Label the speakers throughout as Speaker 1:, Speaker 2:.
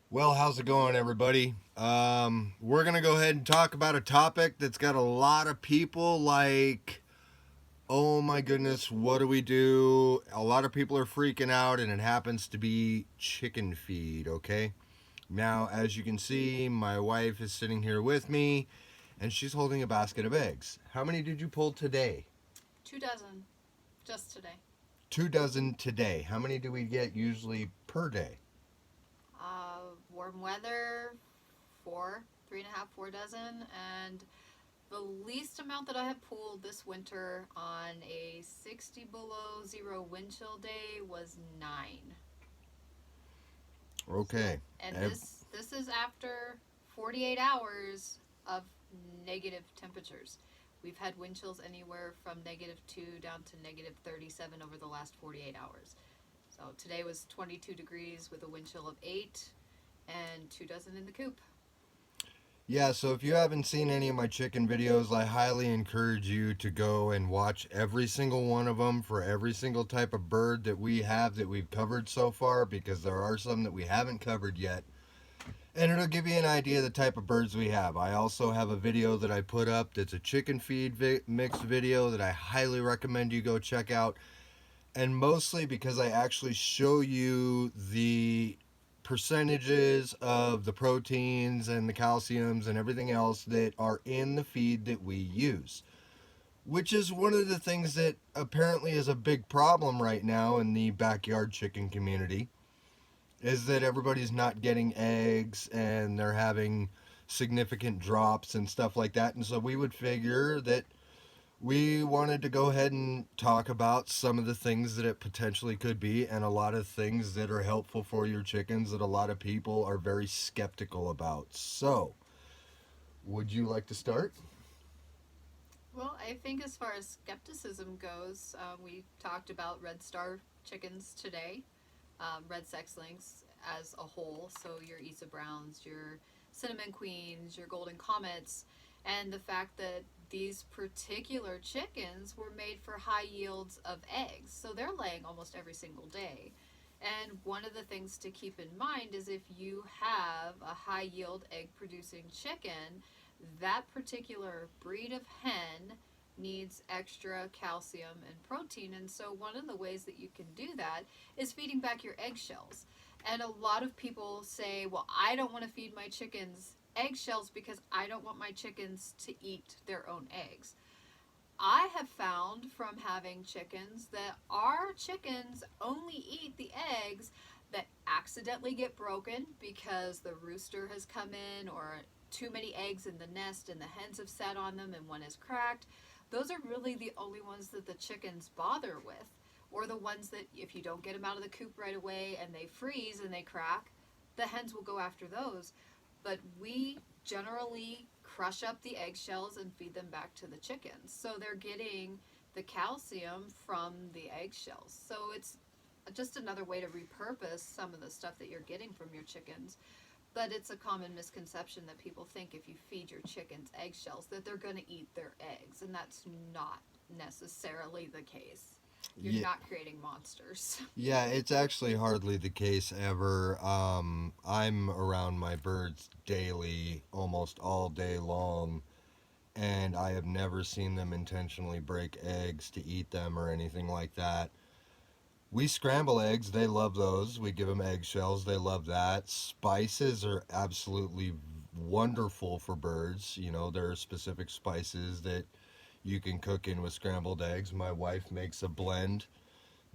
Speaker 1: Well, how's it going, everybody? We're going to go ahead and talk about a topic that's got a lot of people like, oh my goodness, what do we do? A lot of people are freaking out, and it happens to be chicken feed, okay? Now, as you can see, my wife is sitting here with me, and she's holding a basket of eggs. How many did you pull today?
Speaker 2: 2 dozen, just today.
Speaker 1: 2 dozen today. How many do we get usually per day?
Speaker 2: Warm weather, 3.5, 4 dozen, and the least amount that I have pulled this winter on a 60 below zero wind chill day was 9. So,
Speaker 1: Okay.
Speaker 2: and
Speaker 1: Ev-
Speaker 2: this is after 48 hours of negative temperatures. We've had wind chills anywhere from -2 down to -37 over the last 48 hours. So today was 22 degrees with a wind chill of 8 and 2 dozen in the coop.
Speaker 1: Yeah, so if you haven't seen any of my chicken videos, I highly encourage you to go and watch every single one of them for every single type of bird that we have that we've covered so far, because there are some that we haven't covered yet. And it'll give you an idea of the type of birds we have. I also have a video that I put up that's a chicken feed mix video that I highly recommend you go check out, and mostly because I actually show you the percentages of the proteins and the calciums and everything else that are in the feed that we use. Which is one of the things that apparently is a big problem right now in the backyard chicken community, is that everybody's not getting eggs and they're having significant drops and stuff like that. And so we would figure that we wanted to go ahead and talk about some of the things that it potentially could be, and a lot of things that are helpful for your chickens that a lot of people are very skeptical about. So, would you like to start?
Speaker 2: Well, I think as far as skepticism goes, we talked about Red Star chickens today, Red Sex Links as a whole. So your Isa Browns, your Cinnamon Queens, your Golden Comets, and the fact that these particular chickens were made for high yields of eggs. So they're laying almost every single day. And one of the things to keep in mind is if you have a high yield egg producing chicken, that particular breed of hen needs extra calcium and protein. And so, one of the ways that you can do that is feeding back your eggshells. And a lot of people say, well, I don't want to feed my chickens eggshells because I don't want my chickens to eat their own eggs. I have found from having chickens that our chickens only eat the eggs that accidentally get broken because the rooster has come in or too many eggs in the nest and the hens have sat on them and one is cracked. Those are really the only ones that the chickens bother with. Or the ones that if you don't get them out of the coop right away and they freeze and they crack, the hens will go after those. But we generally crush up the eggshells and feed them back to the chickens. So they're getting the calcium from the eggshells. So it's just another way to repurpose some of the stuff that you're getting from your chickens. But it's a common misconception that people think if you feed your chickens eggshells that they're going to eat their eggs, and that's not necessarily the case. You're
Speaker 1: Yeah,
Speaker 2: not creating monsters.
Speaker 1: yeah, it's actually hardly the case ever. I'm around my birds daily, almost all day long, and I have never seen them intentionally break eggs to eat them or anything like that. We scramble eggs. They love those. We give them eggshells. They love that. Spices are absolutely wonderful for birds. You know, there are specific spices that you can cook in with scrambled eggs. My wife makes a blend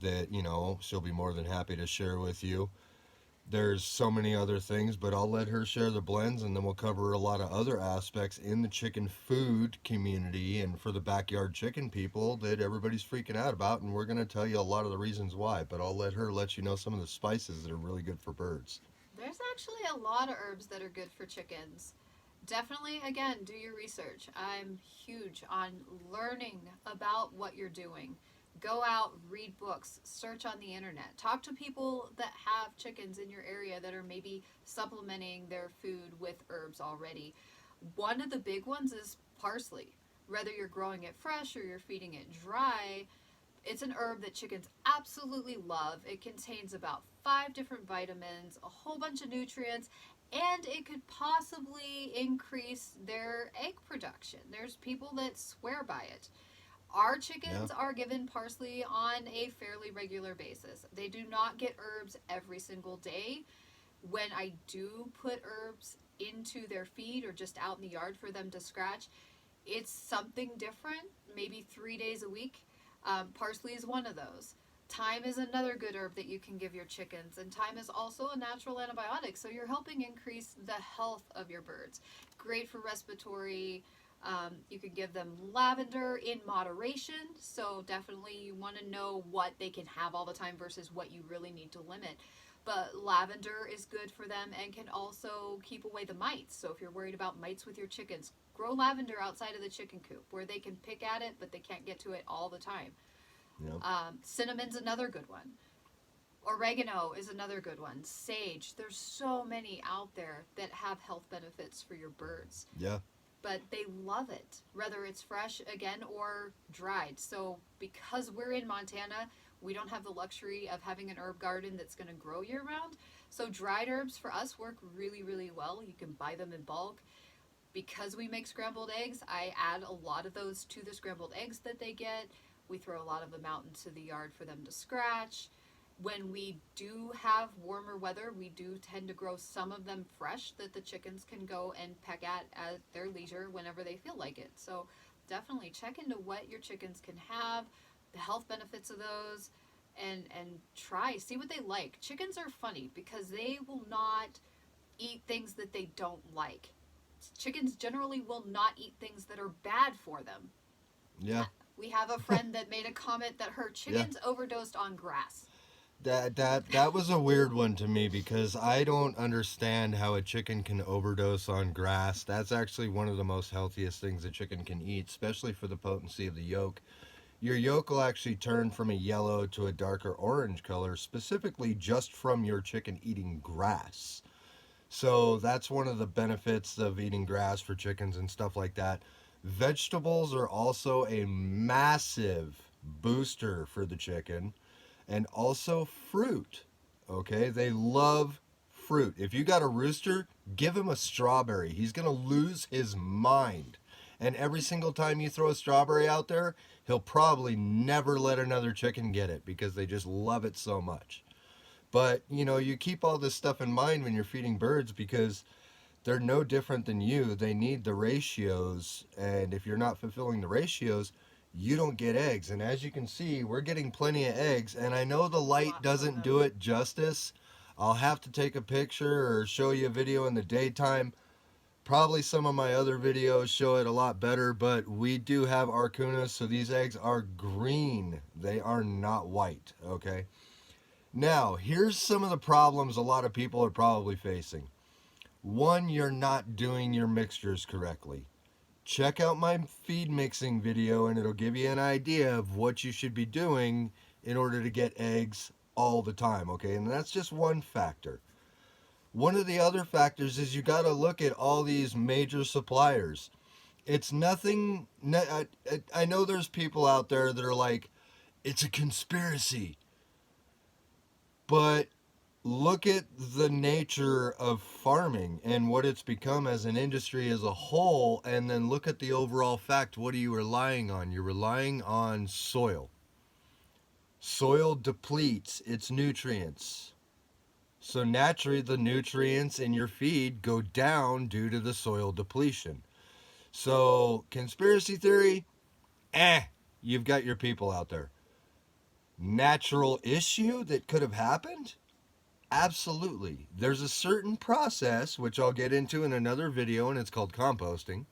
Speaker 1: that, she'll be more than happy to share with you. There's so many other things, but I'll let her share the blends, and then we'll cover a lot of other aspects in the chicken food community and for the backyard chicken people that everybody's freaking out about, and we're going to tell you a lot of the reasons why, but I'll let her let you know some of the spices that are really good for birds.
Speaker 2: There's actually a lot of herbs that are good for chickens. Definitely, again, do your research. I'm huge on learning about what you're doing. Go out, read books, search on the internet, talk to people that have chickens in your area that are maybe supplementing their food with herbs already. One of the big ones is parsley. Whether you're growing it fresh or you're feeding it dry, It's an herb that chickens absolutely love. It contains about 5 different vitamins, a whole bunch of nutrients, and it could possibly increase their egg production. There's people that swear by it. Our
Speaker 1: Yeah.
Speaker 2: chickens are given parsley on a fairly regular basis. They do not get herbs every single day. When I do put herbs into their feed or just out in the yard for them to scratch, it's something different, maybe 3 days a week. Parsley is one of those. Thyme is another good herb that you can give your chickens, and thyme is also a natural antibiotic, so you're helping increase the health of your birds. Great for respiratory. You can give them lavender in moderation, so definitely you want to know what they can have all the time versus what you really need to limit. But lavender is good for them and can also keep away the mites. So if you're worried about mites with your chickens, grow lavender outside of the chicken coop where they can pick at it, but they can't get to it all the time.
Speaker 1: Yeah.
Speaker 2: Cinnamon's another good one. Oregano is another good one. Sage. There's so many out there that have health benefits for your birds.
Speaker 1: Yeah.
Speaker 2: But they love it, whether it's fresh again or dried. So because we're in Montana, we don't have the luxury of having an herb garden that's going to grow year round. So dried herbs for us work really, really well. You can buy them in bulk. Because we make scrambled eggs, I add a lot of those to the scrambled eggs that they get. We throw a lot of them out into the yard for them to scratch. When we do have warmer weather, we do tend to grow some of them fresh that the chickens can go and peck at their leisure whenever they feel like it. So definitely check into what your chickens can have, the health benefits of those, and try, see what they like. Chickens are funny because they will not eat things that they don't like. Chickens generally will not eat things that are bad for them.
Speaker 1: Yeah.
Speaker 2: We have a friend that made a comment that her chickens overdosed on grass.
Speaker 1: That was a weird one to me because I don't understand how a chicken can overdose on grass. That's actually one of the most healthiest things a chicken can eat, especially for the potency of the yolk. Your yolk will actually turn from a yellow to a darker orange color, specifically just from your chicken eating grass. So that's one of the benefits of eating grass for chickens and stuff like that. Vegetables are also a massive booster for the chicken, and also fruit. Okay, they love fruit. If you got a rooster, give him a strawberry. He's going to lose his mind. And every single time you throw a strawberry out there, he'll probably never let another chicken get it because they just love it so much. But, you know, you keep all this stuff in mind when you're feeding birds because they're no different than you. They need the ratios, and if you're not fulfilling the ratios, you don't get eggs. And as you can see, we're getting plenty of eggs, and I know the light doesn't do it justice. I'll have to take a picture or show you a video in the daytime. Probably some of my other videos show it a lot better, but we do have Arcunas, so these eggs are green. They are not white, okay? Now, here's some of the problems a lot of people are probably facing. One, you're not doing your mixtures correctly. Check out my feed mixing video and it'll give you an idea of what you should be doing in order to get eggs all the time, okay? And that's just one factor. One of the other factors is you got to look at all these major suppliers. It's nothing, I know there's people out there that are like, it's a conspiracy. But look at the nature of farming and what it's become as an industry as a whole, and then look at the overall fact. What are you relying on? You're relying on soil. Soil depletes its nutrients. So naturally, the nutrients in your feed go down due to the soil depletion. So, conspiracy theory, you've got your people out there. Natural issue that could have happened? Absolutely. There's a certain process, which I'll get into in another video, and it's called composting.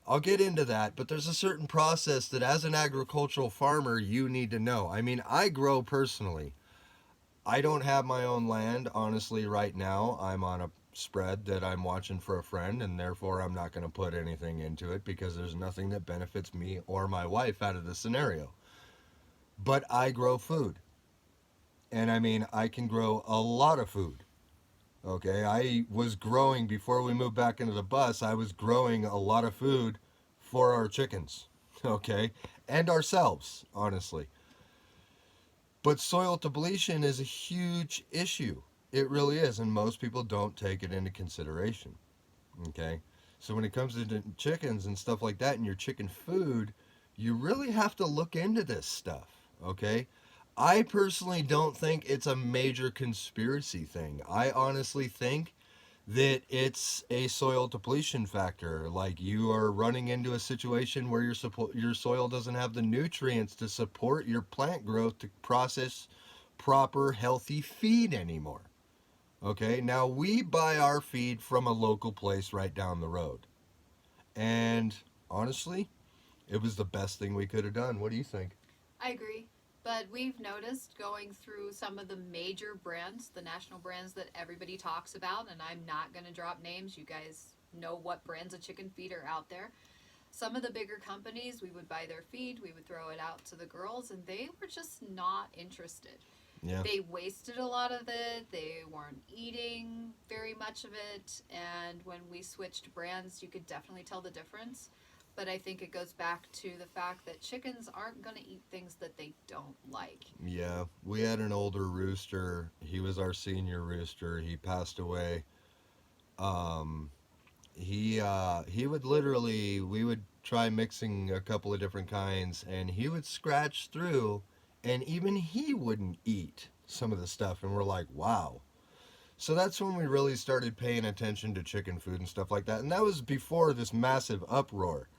Speaker 1: I'll get into that, but there's a certain process that as an agricultural farmer, you need to know. I mean, I grow personally. I don't have my own land, honestly, right now. I'm on a spread that I'm watching for a friend, and therefore I'm not going to put anything into it because there's nothing that benefits me or my wife out of the scenario. But I grow food. And I mean, I can grow a lot of food. Okay, I was growing, before we moved back into the bus, I was growing a lot of food for our chickens. okay, and ourselves, honestly. But soil depletion is a huge issue. It really is, and most people don't take it into consideration. Okay, so when it comes to chickens and stuff like that, and your chicken food, you really have to look into this stuff. Okay, I personally don't think it's a major conspiracy thing. I honestly think that it's a soil depletion factor. Like you are running into a situation where your soil doesn't have the nutrients to support your plant growth to process proper healthy feed anymore. Okay, now we buy our feed from a local place right down the road. And honestly, it was the best thing we could have done. What do you think?
Speaker 2: I agree. But we've noticed going through some of the major brands, the national brands that everybody talks about, and I'm not going to drop names. You guys know what brands of chicken feed are out there. Some of the bigger companies, we would buy their feed, we would throw it out to the girls, and they were just not interested.
Speaker 1: Yeah.
Speaker 2: They wasted a lot of it, they weren't eating very much of it, and when we switched brands, you could definitely tell the difference. But I think it goes back to the fact that chickens aren't going to eat things that they don't like.
Speaker 1: Yeah, we had an older rooster. He was our senior rooster. He passed away. Um, he would literally we would try mixing a couple of different kinds, and he would scratch through, and even he wouldn't eat some of the stuff, and we're like, wow. So that's when we really started paying attention to chicken food and stuff like that, and that was before this massive uproar.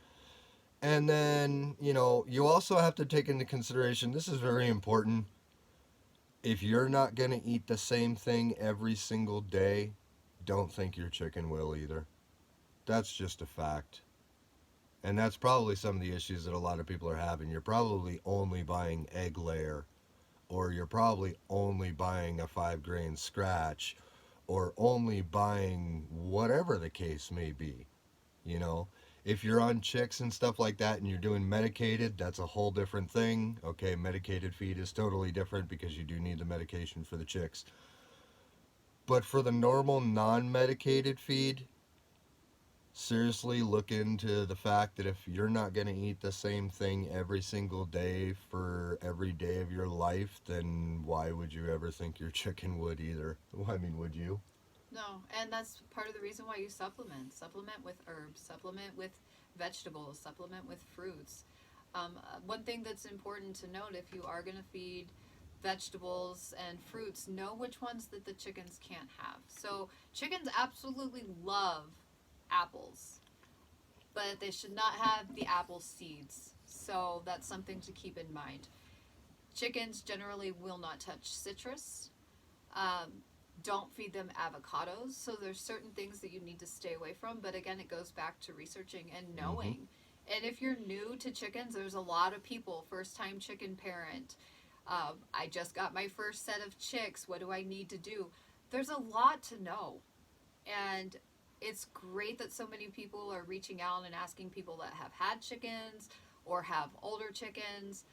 Speaker 1: And then, you also have to take into consideration, this is very important. If you're not going to eat the same thing every single day, don't think your chicken will either. That's just a fact. And that's probably some of the issues that a lot of people are having. You're probably only buying egg layer, or you're probably only buying a 5 grain scratch, or only buying whatever the case may be. You know, if you're on chicks and stuff like that and you're doing medicated, that's a whole different thing. Okay, medicated feed is totally different because you do need the medication for the chicks. But for the normal non medicated feed, seriously look into the fact that if you're not going to eat the same thing every single day for every day of your life, then why would you ever think your chicken would either? Well, I mean, would you?
Speaker 2: No, and that's part of the reason why you supplement. Supplement with herbs, supplement with vegetables, supplement with fruits. One thing that's important to note, if you are going to feed vegetables and fruits, know which ones that the chickens can't have. So chickens absolutely love apples, but they should not have the apple seeds. So that's something to keep in mind. Chickens generally will not touch citrus. Um, don't feed them avocados. So there's certain things that you need to stay away from. But again, it goes back to researching and knowing. Mm-hmm. And if you're new to chickens, there's a lot of people, first time chicken parent. I just got my first set of chicks. What do I need to do? There's a lot to know. And it's great that so many people are reaching out and asking people that have had chickens or have older chickens.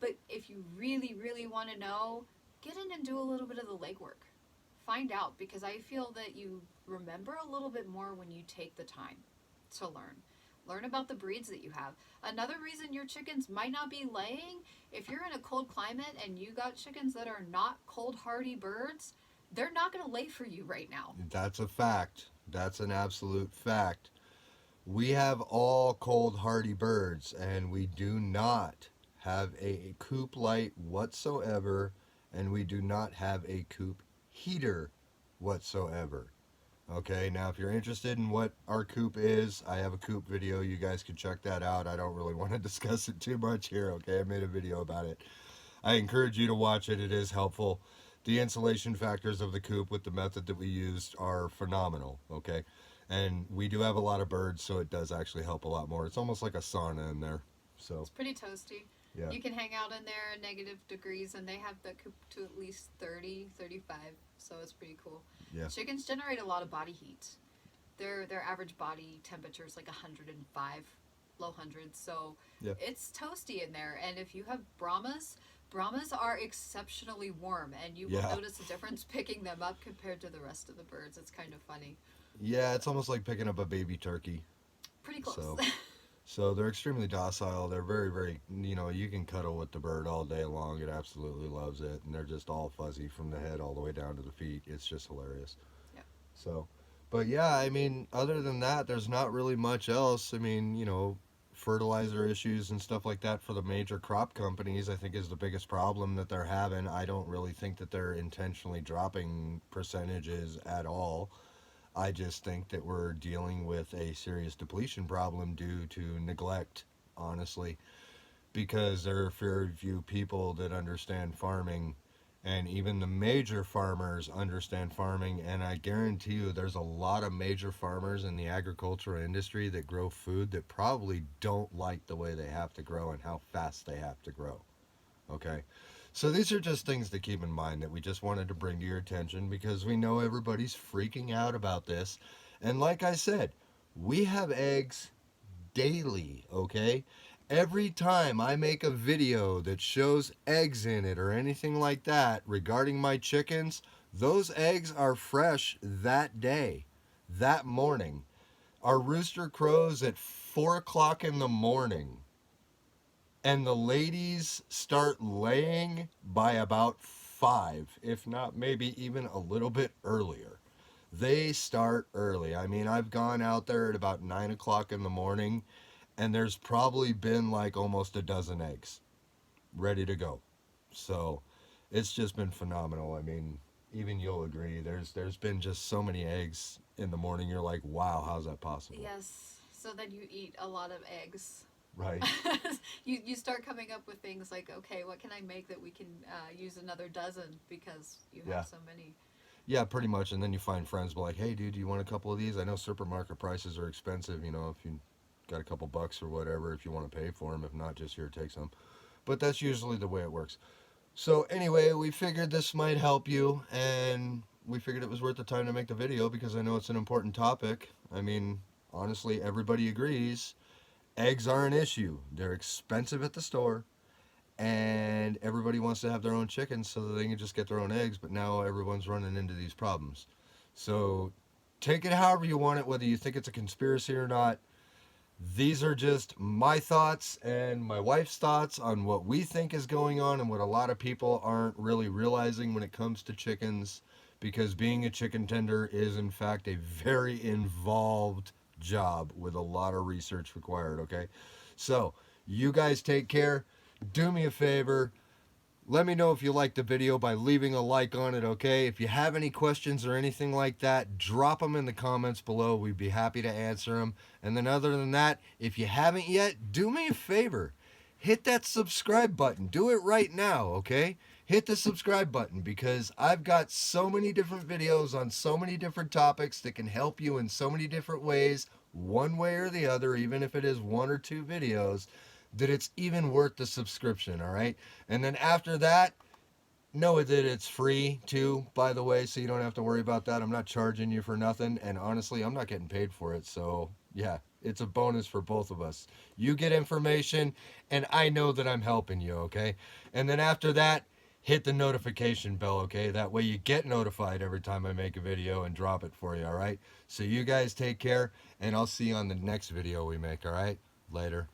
Speaker 2: But if you really, really want to know, get in and do a little bit of the legwork. Find out, because I feel that you remember a little bit more when you take the time to learn. Learn about the breeds that you have. Another reason your chickens might not be laying, if you're in a cold climate and you got chickens that are not cold hardy birds, they're not going to lay for you right now.
Speaker 1: That's a fact. That's an absolute fact. We have all cold hardy birds, and we do not have a coop light whatsoever, and we do not have a coop heater whatsoever. Okay, now if you're interested in what our coop is, I have a coop video. You guys can check that out. I don't really want to discuss it too much here, okay? I made a video about it. I encourage you to watch it. It is helpful. The insulation factors of the coop with the method that we used are phenomenal, okay? And we do have a lot of birds, so it does actually help a lot more. It's almost like a sauna in there. So
Speaker 2: it's pretty toasty. Yeah. You can hang out in there at negative degrees, and they have the coop to at least 30, 35, so it's pretty cool. Yeah. Chickens generate a lot of body heat. Their average body temperature is like 105, low hundreds, so yeah. It's toasty in there. And if you have Brahmas are exceptionally warm, and you will notice a difference picking them up compared to the rest of the birds. It's kind of funny.
Speaker 1: Yeah, it's almost like picking up a baby turkey.
Speaker 2: Pretty close.
Speaker 1: So they're extremely docile. They're very, very, you can cuddle with the bird all day long. It absolutely loves it. And they're just all fuzzy from the head all the way down to the feet. It's just hilarious.
Speaker 2: Yep.
Speaker 1: So, but yeah, I mean, other than that, there's not really much else. I mean, fertilizer issues and stuff like that for the major crop companies, I think, is the biggest problem that they're having. I don't really think that they're intentionally dropping percentages at all. I just think that we're dealing with a serious depletion problem due to neglect, honestly, because there are very few people that understand farming, and even the major farmers understand farming. And I guarantee you there's a lot of major farmers in the agricultural industry that grow food that probably don't like the way they have to grow and how fast they have to grow. Okay, so these are just things to keep in mind that we just wanted to bring to your attention because we know everybody's freaking out about this. And like I said, we have eggs daily, okay? Every time I make a video that shows eggs in it or anything like that regarding my chickens, those eggs are fresh that day, that morning. Our rooster crows at 4 o'clock in the morning, and the ladies start laying by about 5, if not maybe even a little bit earlier. They start early. I mean, I've gone out there at about 9 o'clock in the morning, and there's probably been like almost a dozen eggs ready to go. So it's just been phenomenal. I mean, even you'll agree, there's been just so many eggs in the morning. You're like, wow, how's that possible?
Speaker 2: Yes. So then you eat a lot of eggs.
Speaker 1: Right.
Speaker 2: You start coming up with things like, okay, what can I make that we can use another dozen because you have so many.
Speaker 1: Yeah, pretty much. And then you find friends like, hey, dude, do you want a couple of these? I know supermarket prices are expensive, if you got a couple bucks or whatever, if you want to pay for them. If not, just here, take some. But that's usually the way it works. So anyway, we figured this might help you, and we figured it was worth the time to make the video because I know it's an important topic. I mean, honestly, everybody agrees. Eggs are an issue. They're expensive at the store, and everybody wants to have their own chickens so that they can just get their own eggs, but now everyone's running into these problems. So take it however you want it, whether you think it's a conspiracy or not. These are just my thoughts and my wife's thoughts on what we think is going on and what a lot of people aren't really realizing when it comes to chickens, because being a chicken tender is in fact a very involved job with a lot of research required, okay? So, you guys take care. Do me a favor. Let me know if you liked the video by leaving a like on it, okay? If you have any questions or anything like that, drop them in the comments below. We'd be happy to answer them. And then other than that, if you haven't yet, do me a favor. Hit that subscribe button. Do it right now, okay? Hit the subscribe button because I've got so many different videos on so many different topics that can help you in so many different ways, one way or the other, even if it is 1 or 2 videos, that it's even worth the subscription, all right? And then after that, know that it's free too, by the way, so you don't have to worry about that. I'm not charging you for nothing, and honestly, I'm not getting paid for it, so yeah, it's a bonus for both of us. You get information, and I know that I'm helping you, okay? And then after that, hit the notification bell, okay? That way you get notified every time I make a video and drop it for you, all right? So you guys take care, and I'll see you on the next video we make, all right? Later.